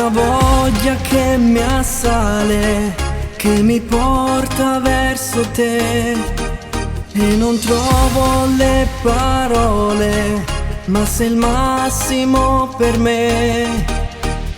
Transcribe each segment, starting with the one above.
una voglia che mi assale, che mi porta verso te, e non trovo le parole, ma sei il massimo per me.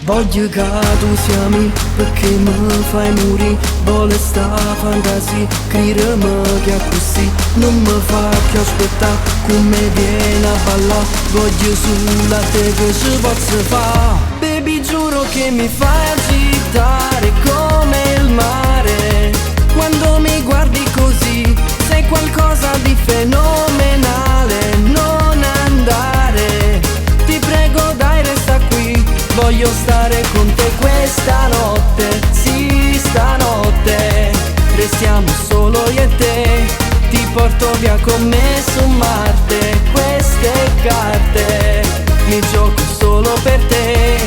Voglio che tu siami perché mi fai morire, vuole sta fantasia, scrivermi che così non mi fa più aspettare, come viene a ballare, voglio solo a te che ci posso fare. Baby giuro che mi fai agitare come il mare, quando mi guardi così sei qualcosa di fenomenale. Non andare, ti prego dai resta qui, voglio stare con te questa notte, sì stanotte, restiamo solo io e te, ti porto via con me su Marte, queste carte, mi gioco solo per te,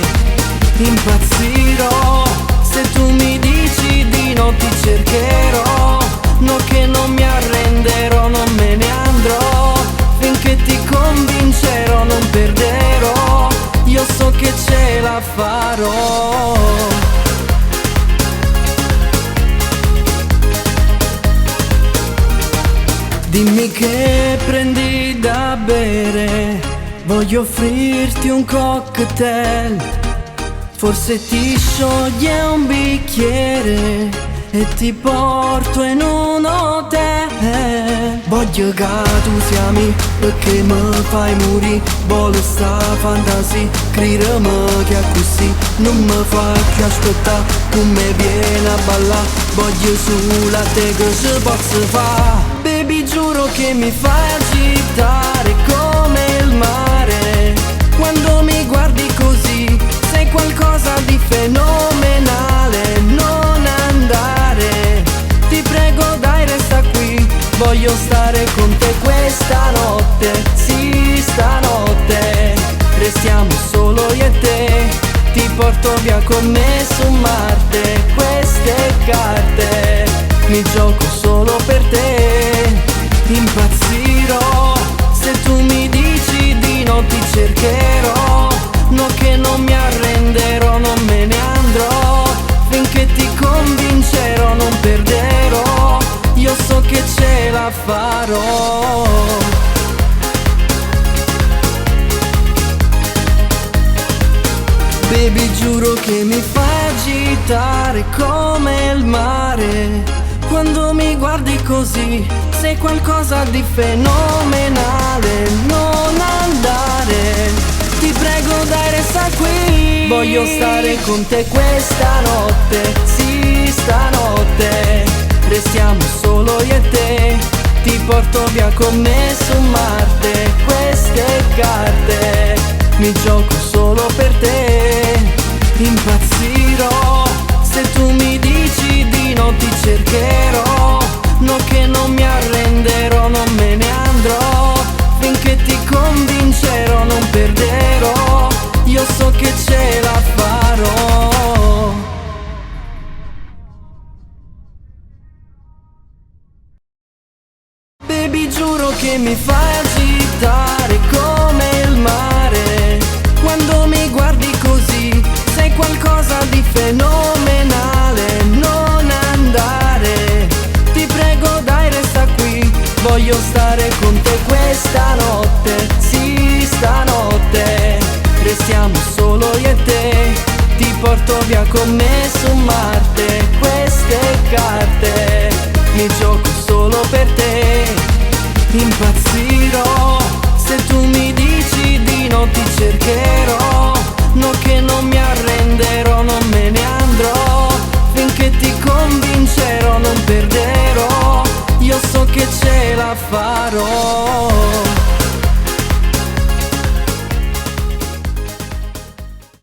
impazzirò, se tu mi dici di no ti cercherò, no che non mi arrenderò, non me ne andrò, finché ti convincerò, non perderò, io so che ce la farò. Dimmi che prendi da bere, voglio offrirti un cocktail, forse ti scioglie un bicchiere e ti porto in un hotel. Voglio che tu siami perché mi fai morire, vuole sta fantasia, scrivermi che così non mi fa più aspettare, come viene a ballare, voglio solo a te che ci posso fare. Baby giuro che mi fai agitare come il mare, quando mi guardi così sei qualcosa di fenomenale. Non andare, ti prego dai resta qui, voglio stare con te questa notte, sì stanotte, restiamo solo io e te, ti porto via con me su Marte, queste carte, mi gioco solo per te, impazzirò, se tu mi dici di no ti cercherò, no che non mi arrenderò, non me ne andrò, finché ti convincerò, non perderò, io so che ce la farò. Baby giuro che mi fai agitare come il mare, quando mi guardi così sei qualcosa di fenomenale. Non andare, ti prego dai resta qui, voglio stare con te questa notte, sì stanotte, restiamo solo io e te, ti porto via con me su Marte, queste carte, mi gioco solo per te, impazzirò, se tu mi dici di no ti cercherò, no che non mi arrenderò, non me ne andrò, finché ti convincerò, non perderò, io so che ce la farò. Baby giuro che mi fai agitare come il mare, quando mi guardi così sei qualcosa di fenomenale. Non andare, ti prego dai resta qui, voglio stare con te questa notte, sì stanotte, restiamo solo io e te, ti porto via con me su Marte, queste carte, mi gioco solo per te, impazzirò, se tu mi dici di no ti cercherò, no che non mi arrenderò, non me ne andrò,